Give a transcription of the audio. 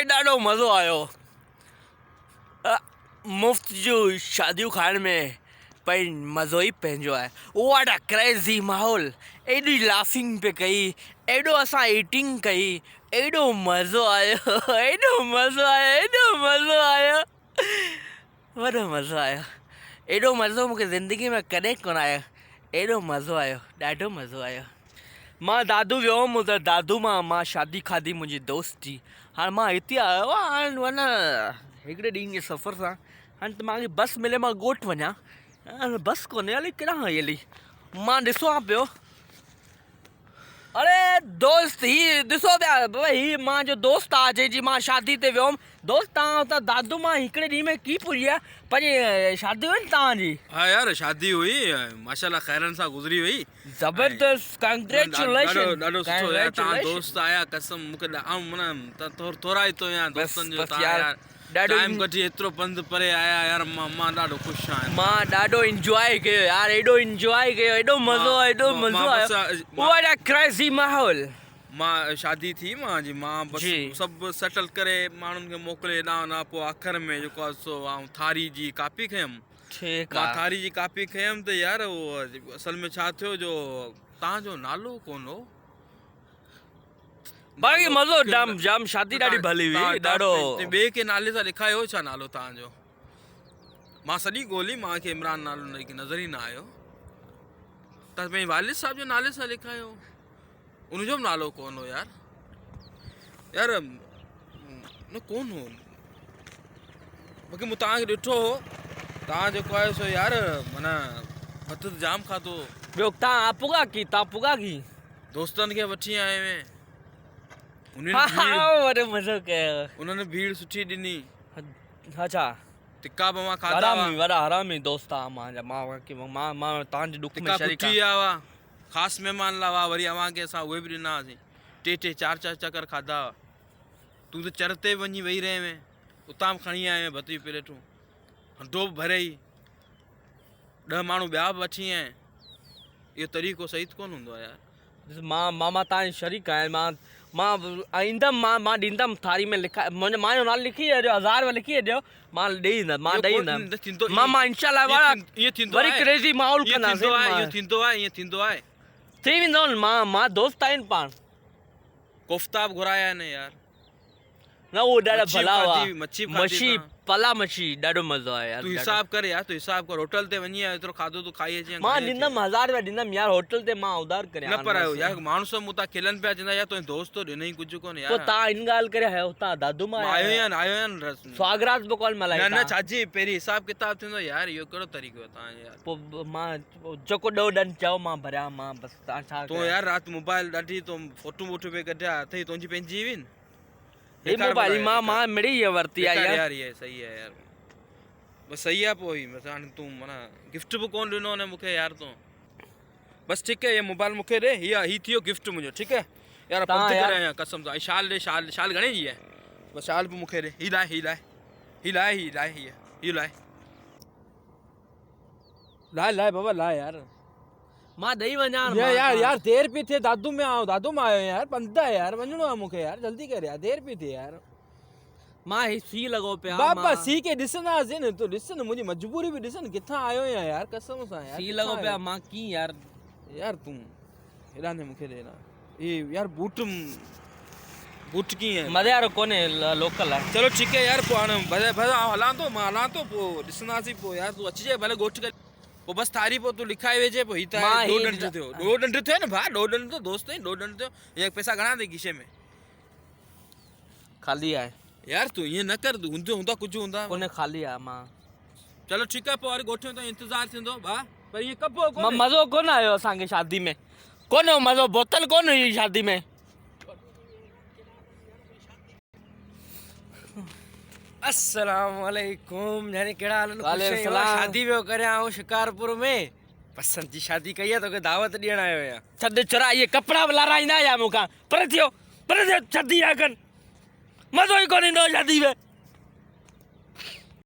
भाई ॾाढो मज़ो आयो। मुफ़्त जूं शादियूं खाइण में भाई मज़ो ई पंहिंजो आहे। व्हाट अ क्रेज़ी माहौल, एॾी लाफिंग पे कई, एॾो असां ईटिंग कई, एॾो मज़ो आयो, एॾो मज़ो आयो, एॾो मज़ो आयो, वॾो मज़ो आयो। एॾो मज़ो मूंखे ज़िंदगी में कॾहिं कोन आयो। एॾो मज़ो आयो, ॾाढो मज़ो आयो। मां दादू वियो हुउमि त दादू मां शादी खाधी मुंहिंजी दोस्त जी। हाणे मां हिते आयो आहियां, हाणे वञा हिकिड़े ॾींहं जे सफ़र सां। हाणे त मूंखे बस मिले मां ॻोठु वञा, बस कोन्हे हली किथां हली। मां ॾिसां पियो, अरे दोस्त ही ॾिसो पिया भाई, ही मुंहिंजो दोस्त आहे जंहिंजी मां शादी ते वियो हुउमि। दोस्त तव्हां हुतां दादू मां हिकिड़े ॾींहं में कीअं पुॼी विया? पंहिंजी शादी हुई न तव्हांजी? हाँ यार शादी हुई, माशाल्लाह खैरन सां गुज़री हुई। ज़बरदस्त, कांग्रेचुलेशन। ॾाढो सुठो यार, तव्हां दोस्त आया कसम मूंखे माना थोरा ई तो यार दोस्तनि जो तव्हां यार टाइम कढी एतिरो पंधु परे आया यार। मां ॾाढो ख़ुशि आहियां। मां ॾाढो इंजॉय कयो यार, एॾो इंजॉय कयो, एॾो मज़ो आयो, एॾो मज़ो आयो। व्हाट अ क्रेज़ी माहौल। मां शादी थी मुंहिंजी, मां बसि सभु सेटल करे माण्हुनि खे मोकिले ॾांहुं पोइ आख़िर में जेको आहे सो आउं थारी जी कापी खयमि। ठीकु मां आहे। थारी जी कापी खयमि त यार उहो असल में छा थियो जो तव्हांजो नालो कोन हो। बाक़ी मज़ो जाम शादी ॾाढी भली हुई, ॾाढो। ॿिए के नाले सां लिखायो छा नालो तव्हांजो? मां सॼी ॻोल्ही, मूंखे इमरान नालो नज़र ई न आयो। तव्हां पंहिंजे वालिद साहिब जो नाले सां लिखायो, उनजो बि नालो कोन हो यार। यार न कोन हो, बाक़ी मूं तव्हांखे ॾिठो हो, तव्हां जेको आहे सो यार माना हथ जाम खाधो। ॿियो तव्हां पुगा की दोस्तनि खे वठी आए में वॾो मज़ो कयो। उन्होंने भीड़ सुठी ॾिनी। अच्छा, टिक्का बमा खाधा, वॾा हरामी दोस्त आहे मुंहिंजा। मां तव्हांजे दुख में शरीक आहियां। ख़ासि महिमान लावा वरी अव्हांखे असां उहे बि ॾिनासीं, टे चार चकर खाधा। तूं त चर ते वञी वेही रहे में, उतां बि खणी आए में भती प्लेटूं, हंडो बि भरे ई 10 माण्हू ॿिया बि वठी आए। इहो तरीक़ो सही कोन हूंदो आहे यार। मां तव्हांजी शरीक आहियां। मां ईंदमि, मां ॾींदमि थारी में लिखा, मुंहिंजो नालो लिखी छॾियो, 1000 रुपया लिखी छॾियो, मां ॾेई ईंदमि। मां इंशाल्लाह वरी क्रेज़ी माहौल कंदासीं। ईअं थींदो आहे, थी वेंदो न। मां दोस्त आहिनि पाण। कोफ्ता बि घुराया आहिनि यार, न उहो ॾाढा भला हुआ। मच्छी पला मच्छी, ॾाढो मज़ो आयो यार। तूं हिसाब कर यार, तूं हिसाब कर, होटल ते वञी एतिरो खाधो तूं खाई अची। मां ॾींदमि 1000 रुपया ॾींदमि यार, होटल ते मां उधार करे न। पर यार माण्हू सब मूं तां खिलन पिया, चवंदा यार तुंहिंजो दोस्त तो ॾिनई कुझु कोन यार। पोइ तव्हां इन ॻाल्हि करे आयो, तव्हां दादू मां आयो आहियां स्वागरात बि कोन मल्हाई। न छाजी पहिरीं हिसाब किताब थींदो यार, इहो कहिड़ो तरीक़ो आहे तव्हांजो यार। पोइ मां जेको ॾोह ॾन चयो मां भरियां, मां बसि तव्हां छा तूं यार राति मोबाइल ॾाढी तो फोटू पे कढिया अथई, तुंहिंजी पंहिंजी हुई न हे मोबाइल मां मिड़ी वरिती आहे यार। ये सही है यार, बस सही आहे। पोइ बस हाणे तूं माना गिफ्ट बि कोन ॾिनो न मूंखे यार तूं। बस ठीकु है, ये मोबाइल मूंखे ॾे, ही थियो गिफ्ट मुंहिंजो। ठीकु है यार, पंध करे आहियां कसम सां। शाल ॾे, शाल घणे जी आहे? बस शाल बि मूंखे ॾे। ही लाए बाबा लाए यार, मां ॾेई वञा यार देर पई थिए। दादू में आयो यार, पंध आहे यार, वञिणो आहे मूंखे यार, जल्दी कर यार, देर पई थिए यार। मां ही सी लॻो पिया बाबा, सी के ॾिसंदासीं न, तूं ॾिस न, मुंहिंजी मजबूरी बि ॾिस न, किथां आयो आहियां यार कसम सां यार। सी लॻो पिया, मां कीअं यार। यार तूं हेॾा ने मूंखे ॾे ना ये यार। बूट कीअं मज़े वारो कोन्हे, लोकल आहे। चलो ठीकु है यार, पोइ हाणे भले हलां थो, मां हलां थो, पोइ ॾिसंदासीं। पोइ यार तूं अचिजांइ भले ॻोठ करे, पोइ बसि थारी पोइ तूं लिखाए वेझे। पोइ हीअ त ॾोह ॾंड थियो न भाउ, ॾोह ॾंड थियो दोस्त, ॾोह ॾंड थियो। ये पैसा घणा अथई खीसे में? ख़ाली आहे यार। तूं ईअं न कर, हूंदा कुझु हूंदा कोन्हे, ख़ाली आहे। मां चलो ठीकु आहे, पोइ वरी ॻोठ में इंतज़ारु थींदो भाउ। पर ईअं कबो मज़ो कोन आयो असांखे शादी में, कोन मज़ो, बोतल कोन हुई शादी में। अस्सलाम वालेकुम, यानी कहिड़ा हाल? शादी वियो करे आऊं शिकारपुर में, पसंद जी शादी कई आहे, तोखे दावत ॾियण आयो आहियां। छॾ चुरा, इहे कपिड़ा बि लाराईंदा या मूंखां? पर थियो छॾी या कनि, मज़ो ई कोन ईंदो शादी में।